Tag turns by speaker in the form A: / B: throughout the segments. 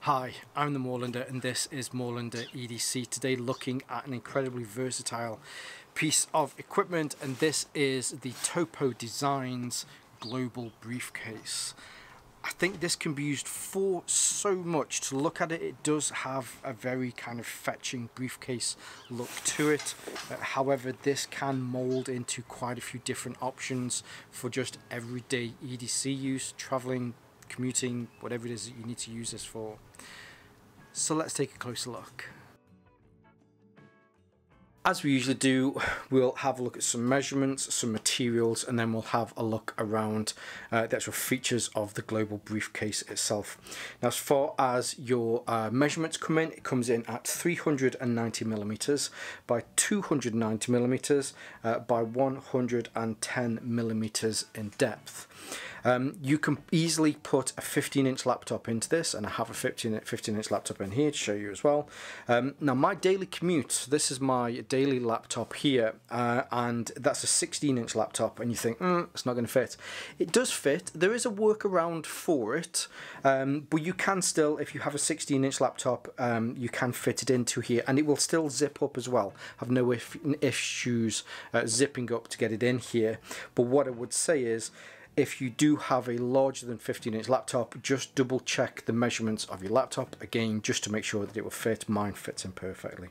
A: Hi, I'm the Moorlander and this is Moorlander EDC. Today looking at an incredibly versatile piece of equipment, and this is the Topo Design's Global Briefcase. I think this can be used for so much. To look at it, it does have a very kind of fetching briefcase look to it. However, this can mold into quite a few different options for just everyday EDC use, traveling, commuting, whatever it is that you need to use this for. So let's take a closer look. As we usually do, we'll have a look at some measurements, some materials, and then we'll have a look around the actual features of the Global Briefcase itself. Now, as far as your measurements come in, it comes in at 390mm by 290mm by 110mm in depth. You can easily put a 15-inch laptop into this, and I have a 15-inch laptop in here to show you as well. Now, my daily commute, this is my daily laptop here, and that's a 16-inch laptop, and you think, it's not going to fit. It does fit. There is a workaround for it, but you can still, if you have a 16-inch laptop, you can fit it into here, and it will still zip up as well. I have no issues zipping up to get it in here, but what I would say is, if you do have a larger than 15-inch laptop, just double check the measurements of your laptop again, just to make sure that it will fit. Mine fits in perfectly.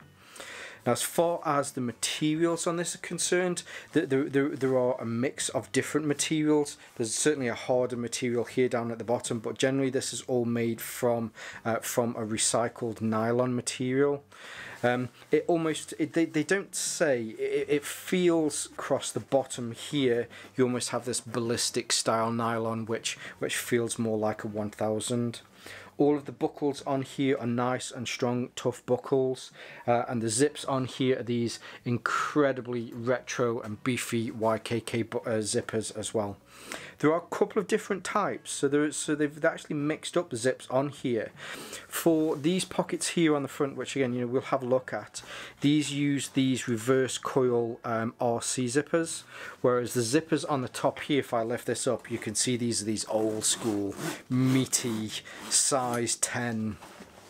A: Now, as far as the materials on this are concerned, there are a mix of different materials. There's certainly a harder material here down at the bottom, but generally this is all made from a recycled nylon material. They don't say, it feels across the bottom here, you almost have this ballistic style nylon, which feels more like a 1000. All of the buckles on here are nice and strong, tough buckles, and the zips on here are these incredibly retro and beefy YKK zippers as well. There are a couple of different types, so they've actually mixed up the zips on here. For these pockets here on the front, which again, we'll have a look at, these use these reverse coil RC zippers, whereas the zippers on the top here, if I lift this up, you can see these are these old school, meaty, size 10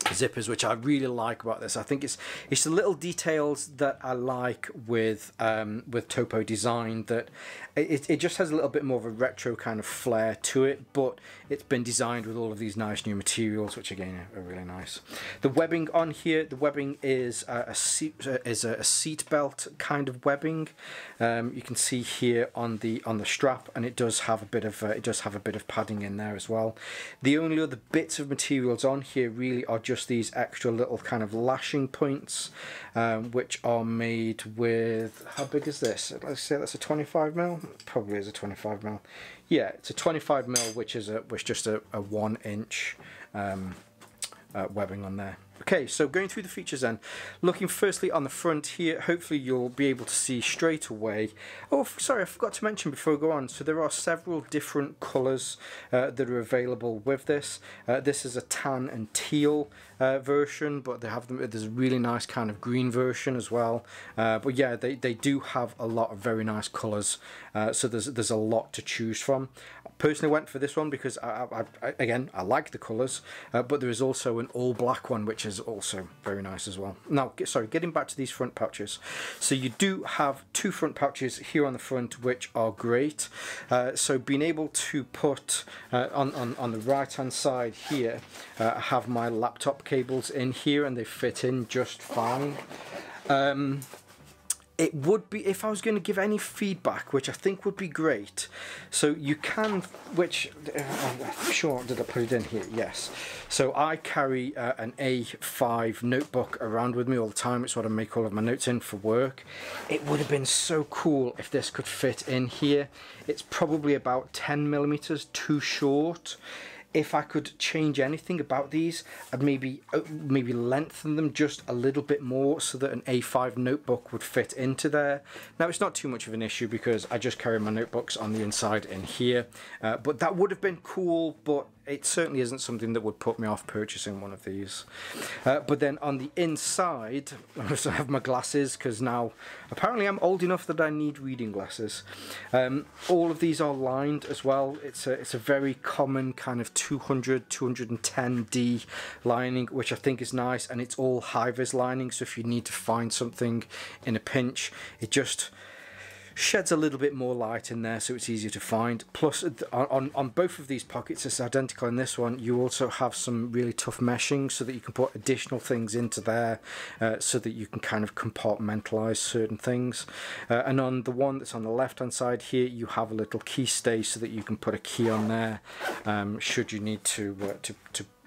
A: zippers, which I really like about this. I think it's the little details that I like with Topo Design, that it just has a little bit more of a retro kind of flair to it, but it's been designed with all of these nice new materials, which again are really nice. The webbing on here, the webbing is a seat belt kind of webbing. You can see here on the strap, and it does have a bit of padding in there as well. The only other bits of materials on here really are just these extra little kind of lashing points, which are made with, how big is this? Let's say that's a 25mm. Probably is a 25mm. Yeah, it's a 25mm, which just a 1-inch webbing on there. Okay, so going through the features then, looking firstly on the front here, hopefully you'll be able to see straight away. Oh, sorry, I forgot to mention before I go on, so there are several different colours that are available with this. This is a tan and teal version, but there's a really nice kind of green version as well. But yeah, they do have a lot of very nice colours, so there's a lot to choose from. I personally went for this one because again, I like the colours, but there is also an all black one, which is also very nice as well. Now, sorry, getting back to these front pouches. So you do have two front pouches here on the front, which are great. So being able to put on the right hand side here, I have my laptop cables in here, and they fit in just fine. It would be, if I was going to give any feedback, which I think would be great, so you can, I'm sure, did I put it in here? Yes. So I carry an A5 notebook around with me all the time. It's what I make all of my notes in for work. It would have been so cool if this could fit in here. It's probably about 10mm too short. If I could change anything about these, I'd maybe lengthen them just a little bit more so that an A5 notebook would fit into there. Now, it's not too much of an issue because I just carry my notebooks on the inside in here, but that would have been cool, but it certainly isn't something that would put me off purchasing one of these. But then on the inside, I also have my glasses, because now apparently I'm old enough that I need reading glasses. All of these are lined as well. It's a very common kind of 200, 210D lining, which I think is nice, and it's all high-vis lining, so if you need to find something in a pinch, it just sheds a little bit more light in there, so it's easier to find. Plus on both of these pockets, it's identical in this one, you also have some really tough meshing so that you can put additional things into there, so that you can kind of compartmentalize certain things. And on the one that's on the left hand side here, you have a little key stay so that you can put a key on there, should you need to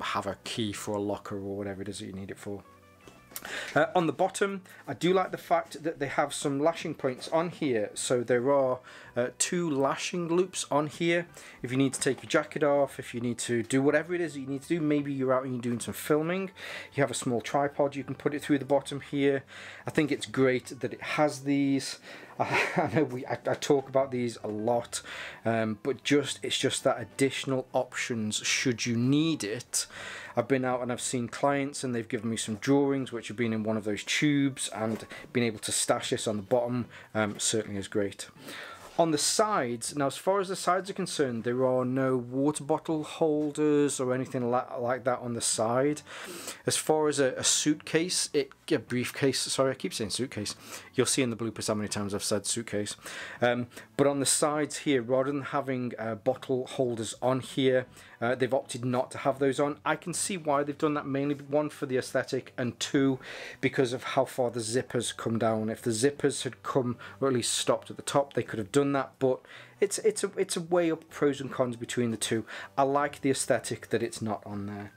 A: have a key for a locker or whatever it is that you need it for. On the bottom, I do like the fact that they have some lashing points on here. So there are 2 lashing loops on here. If you need to take your jacket off, if you need to do whatever it is that you need to do, maybe you're out and you're doing some filming, you have a small tripod, you can put it through the bottom here. I think it's great that it has these. I know I talk about these a lot, but it's just that additional options should you need it. I've been out and I've seen clients and they've given me some drawings which have been in one of those tubes, and being able to stash this on the bottom certainly is great. On the sides, now as far as the sides are concerned, there are no water bottle holders or anything like that on the side. As far as a suitcase, a briefcase, sorry, I keep saying suitcase. You'll see in the bloopers how many times I've said suitcase. But on the sides here, rather than having bottle holders on here, they've opted not to have those on. I can see why they've done that, mainly 1 for the aesthetic, and 2 because of how far the zippers come down. If the zippers had come, or at least stopped at the top, they could have done that, but it's a way up pros and cons between the two. I like the aesthetic that it's not on there.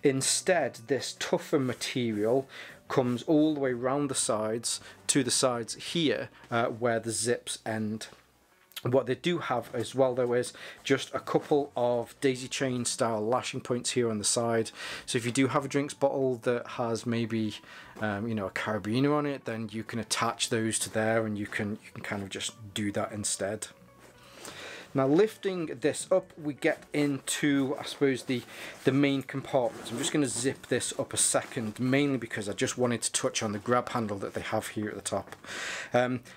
A: Instead, this tougher material comes all the way around the sides to the sides here, where the zips end. What they do have as well though is just a couple of daisy chain style lashing points here on the side. So if you do have a drinks bottle that has maybe you know, a carabiner on it, then you can attach those to there, and you can kind of just do that instead. Now lifting this up, we get into, I suppose, the main compartment. I'm just going to zip this up a second, mainly because I just wanted to touch on the grab handle that they have here at the top.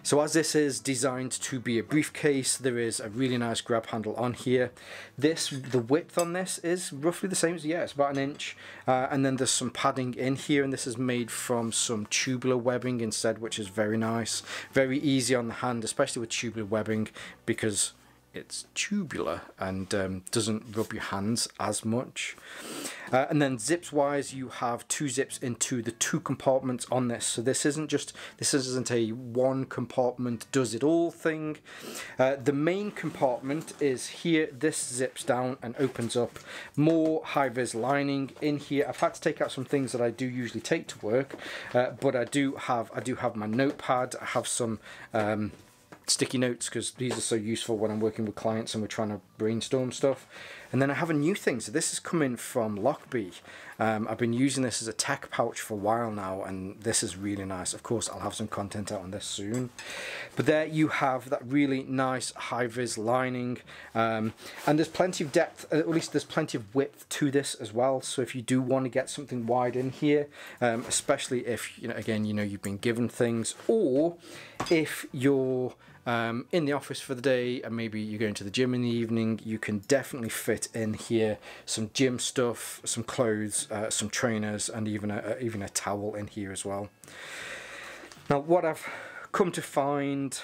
A: So as this is designed to be a briefcase, there is a really nice grab handle on here. The width on this is roughly the same as, yeah, it's about 1 inch. And then there's some padding in here, and this is made from some tubular webbing instead, which is very nice. Very easy on the hand, especially with tubular webbing, because it's tubular and doesn't rub your hands as much. And then zips wise, you have 2 zips into the 2 compartments on this. So this isn't a 1 compartment does it all thing. The main compartment is here. This zips down and opens up. More high-vis lining in here. I've had to take out some things that I do usually take to work, but I do have my notepad. I have some sticky notes, because these are so useful when I'm working with clients and we're trying to brainstorm stuff. And then I have a new thing. So this is coming from Lockbee. I've been using this as a tech pouch for a while now, and this is really nice. Of course, I'll have some content out on this soon. But there you have that really nice high-vis lining. And there's plenty of depth, at least there's plenty of width to this as well. So if you do want to get something wide in here, especially if, you know, again, you know, you've been given things, or if you're in the office for the day and maybe you're going to the gym in the evening, you can definitely fit in here some gym stuff, some clothes, some trainers, and even a towel in here as well. Now what I've come to find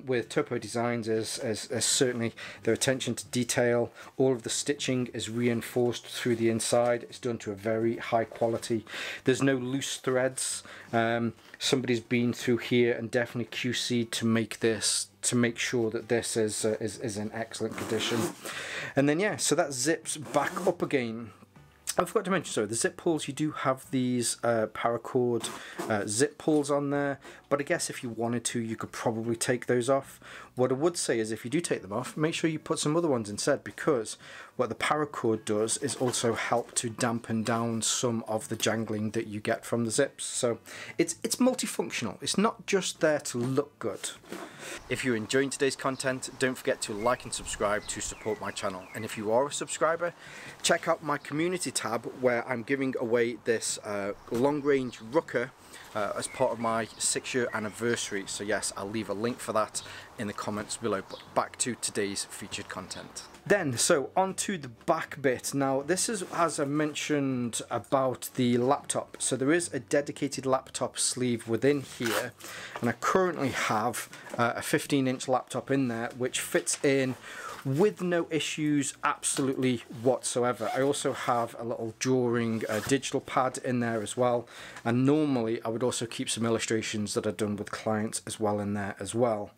A: with Topo Designs is certainly their attention to detail. All of the stitching is reinforced through the inside. It's done to a very high quality. There's no loose threads. Somebody's been through here and definitely QC'd to make sure that this is in excellent condition. And then yeah, so that zips back up again. I forgot to mention, so the zip pulls, you do have these paracord zip pulls on there, but I guess if you wanted to, you could probably take those off. What I would say is if you do take them off, make sure you put some other ones instead, because what the paracord does is also help to dampen down some of the jangling that you get from the zips. So it's multifunctional. It's not just there to look good. If you're enjoying today's content, don't forget to like and subscribe to support my channel. And if you are a subscriber, check out my community tab where I'm giving away this long-range rucker as part of my 6-year anniversary. So yes, I'll leave a link for that in the comments below. But back to today's featured content. Then, so onto the back bit. Now, this is, as I mentioned, about the laptop. So there is a dedicated laptop sleeve within here, and I currently have a 15-inch laptop in there, which fits in with no issues absolutely whatsoever. I also have a little drawing digital pad in there as well, and normally I would also keep some illustrations that I've done with clients as well in there as well.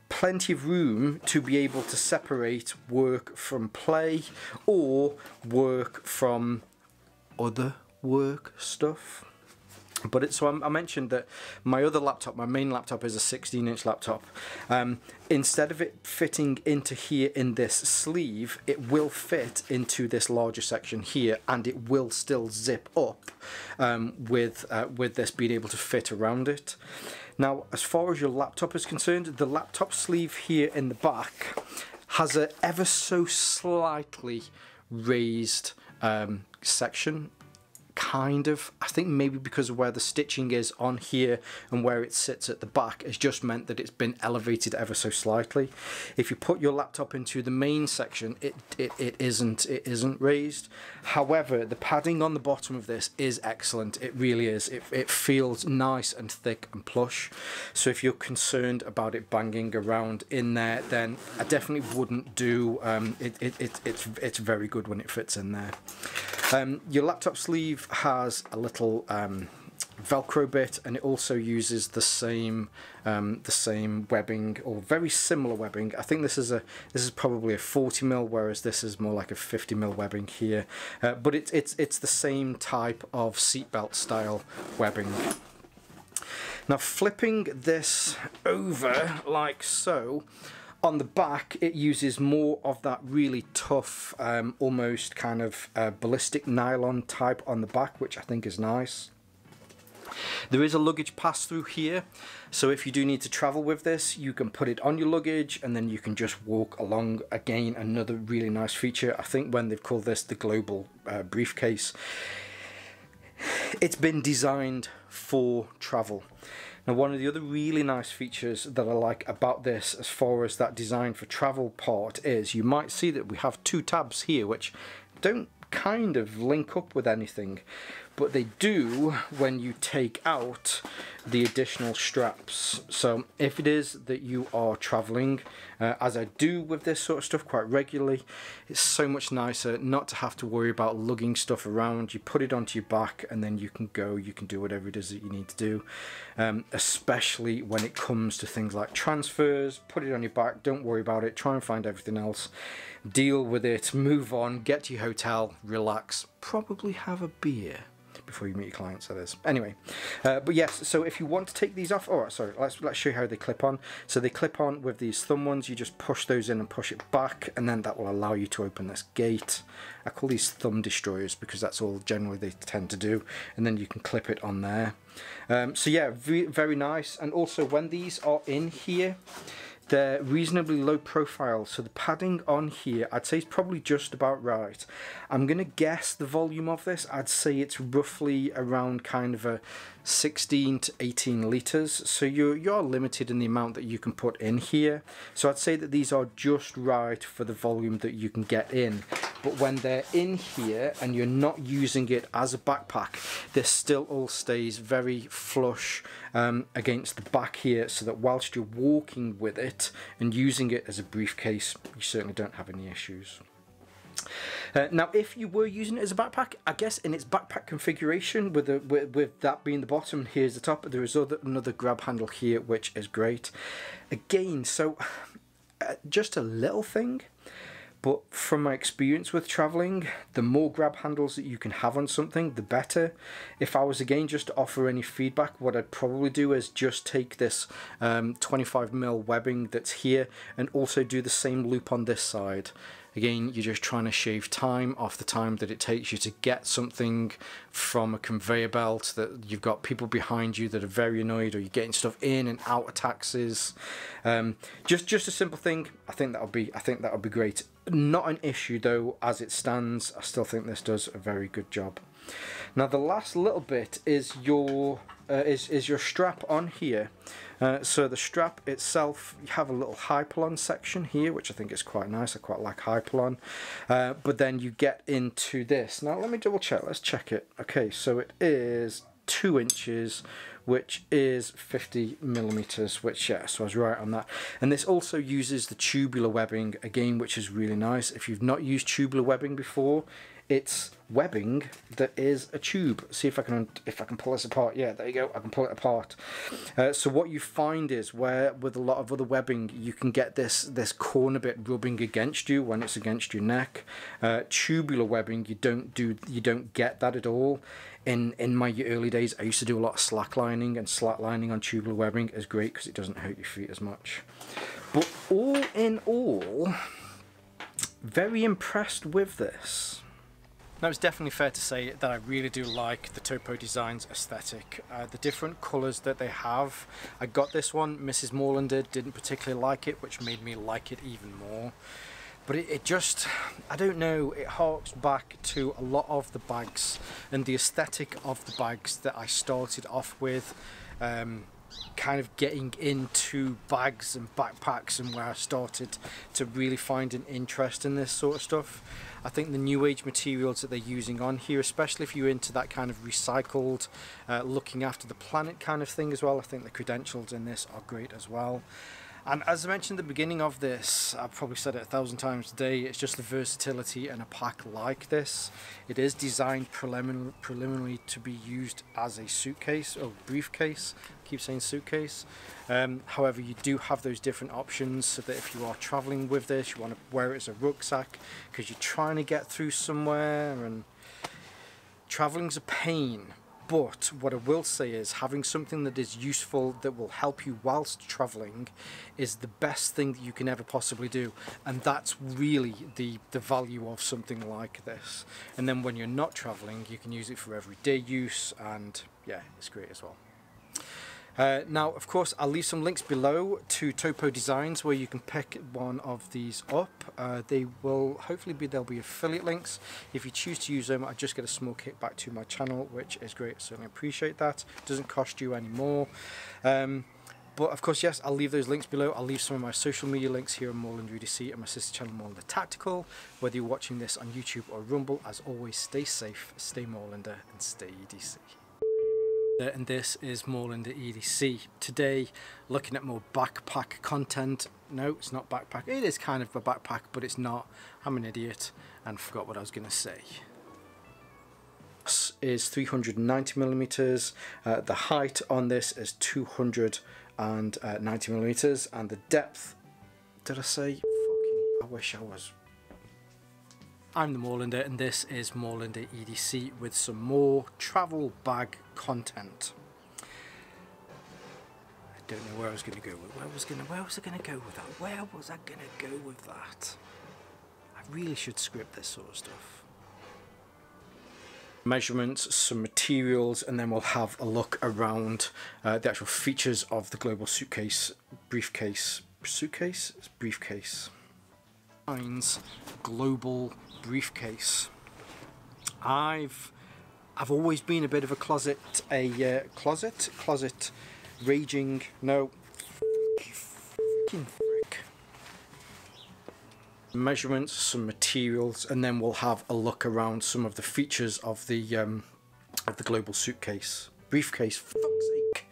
A: Plenty of room to be able to separate work from play or work from other work stuff. But it's, so I mentioned that my other laptop, my main laptop, is a 16-inch laptop. Instead of it fitting into here in this sleeve, it will fit into this larger section here, and it will still zip up with this being able to fit around it. Now, as far as your laptop is concerned, the laptop sleeve here in the back has a ever so slightly raised section. Kind of, I think maybe because of where the stitching is on here and where it sits at the back, has just meant that it's been elevated ever so slightly. If you put your laptop into the main section, it isn't raised. However, the padding on the bottom of this is excellent. It really is. It feels nice and thick and plush. So if you're concerned about it banging around in there, then I definitely wouldn't do. It's very good when it fits in there. Your laptop sleeve has a little Velcro bit, and it also uses the same webbing, or very similar webbing. I think this is probably a 40mm, whereas this is more like a 50mm webbing here. But it's the same type of seatbelt style webbing. Now, flipping this over like so, on the back, it uses more of that really tough, almost kind of ballistic nylon type on the back, which I think is nice. There is a luggage pass-through here, so if you do need to travel with this, you can put it on your luggage and then you can just walk along. Again, another really nice feature. I think when they've called this the Global Briefcase, it's been designed for travel. Now, one of the other really nice features that I like about this, as far as that design for travel part, is you might see that we have two tabs here which don't kind of link up with anything, but they do when you take out the additional straps. So if it is that you are traveling, as I do with this sort of stuff quite regularly, it's so much nicer not to have to worry about lugging stuff around. You put it onto your back and then you can go, you can do whatever it is that you need to do, especially when it comes to things like transfers. Put it on your back, don't worry about it, try and find everything else, deal with it, move on, get to your hotel, relax, probably have a beer before you meet your clients, that is. Anyway, but yes, so if you want to take these off, oh sorry, let's show you how they clip on. So they clip on with these thumb ones. You just push those in and push it back, and then that will allow you to open this gate. I call these thumb destroyers because that's all generally they tend to do, and then you can clip it on there. So yeah, very nice. And also when these are in here, they're reasonably low profile, so the padding on here I'd say is probably just about right. I'm gonna guess the volume of this, I'd say it's roughly around kind of a 16 to 18 litres, so you're limited in the amount that you can put in here. So I'd say that these are just right for the volume that you can get in. But when they're in here and you're not using it as a backpack, this still all stays very flush against the back here, so that whilst you're walking with it and using it as a briefcase, you certainly don't have any issues. Now, if you were using it as a backpack, I guess in its backpack configuration, with that being the bottom and here's the top, there is another grab handle here, which is great. Again, so just a little thing, but from my experience with traveling, the more grab handles that you can have on something, the better. If I was again just to offer any feedback, what I'd probably do is just take this 25mm webbing that's here and also do the same loop on this side. Again, you're just trying to shave time off the time that it takes you to get something from a conveyor belt, that you've got people behind you that are very annoyed, or you're getting stuff in and out of taxis. Just a simple thing. I think that'll be great. Not an issue though, as it stands. I still think this does a very good job. Now the last little bit is your strap on here. So the strap itself, you have a little Hypalon section here, which I think is quite nice. I quite like Hypalon. But then you get into this. Now let me double check. Let's check it. Okay, so it is 2 inches, which is 50mm, which, yeah, so I was right on that. And this also uses the tubular webbing again, which is really nice. If you've not used tubular webbing before, it's webbing that is a tube. See if I can pull this apart. Yeah, there you go. I can pull it apart. So what you find is, where with a lot of other webbing, you can get this corner bit rubbing against you when it's against your neck. Tubular webbing, you don't get that at all. In my early days, I used to do a lot of slacklining, and slacklining on tubular webbing is great because it doesn't hurt your feet as much. But all in all, very impressed with this. Now, it's definitely fair to say that I really do like the Topo Design's aesthetic. The different colours that they have. I got this one, Mrs. Moorlander didn't particularly like it, which made me like it even more. But it just, I don't know, it harks back to a lot of the bags and the aesthetic of the bags that I started off with. Kind of getting into bags and backpacks, and where I started to really find an interest in this sort of stuff. I think the new age materials that they're using on here, especially if you're into that kind of recycled, looking after the planet kind of thing as well, I think the credentials in this are great as well. And as I mentioned at the beginning of this, I've probably said it 1,000 times today, it's just the versatility in a pack like this. It is designed preliminarily to be used as a suitcase or briefcase. I keep saying suitcase. However, you do have those different options, so that if you are traveling with this, you want to wear it as a rucksack because you're trying to get through somewhere, and traveling's a pain. But what I will say is, having something that is useful, that will help you whilst travelling, is the best thing that you can ever possibly do. And that's really the value of something like this. And then when you're not travelling, you can use it for everyday use, and yeah, it's great as well. Now, of course, I'll leave some links below to Topo Designs where you can pick one of these up. They will hopefully there'll be affiliate links. If you choose to use them, I just get a small kickback to my channel, which is great. I certainly appreciate that. It doesn't cost you any more. But of course, yes, I'll leave those links below. I'll leave some of my social media links here on Moorlander EDC and my sister channel Moorlander Tactical. Whether you're watching this on YouTube or Rumble, as always, stay safe, stay Moorlander, and stay EDC. And this is Moorlander EDC. Today, looking at more backpack content. No, it's not backpack. It is kind of a backpack, but it's not. I'm an idiot and forgot what I was going to say. This is 390mm. The height on this is 290mm, and the depth, did I say? I wish I was. I'm the Moorlander, and this is Moorlander EDC with some more travel bag content. I don't know where I was going to go with. Where was I going to go with that? Where was I going to go with that? I really should script this sort of stuff. Measurements, some materials, and then we'll have a look around the actual features of the Global Briefcase. Global Briefcase. I've always been a bit of a closet raging. No, frick. Measurements, some materials, and then we'll have a look around some of the features of the Global Briefcase. For fuck's sake.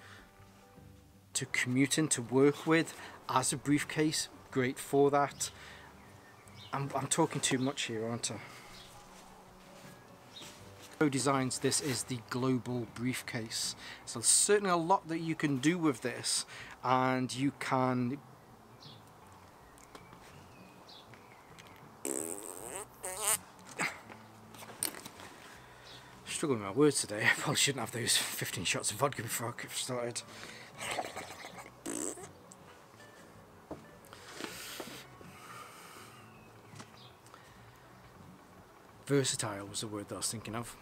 A: To commute in, to work with as a briefcase, great for that. I'm talking too much here, aren't I? Topo Designs, this is the Global Briefcase. So there's certainly a lot that you can do with this, and you can Struggling with my words today. I probably shouldn't have those 15 shots of vodka before I get started. Versatile was the word that I was thinking of.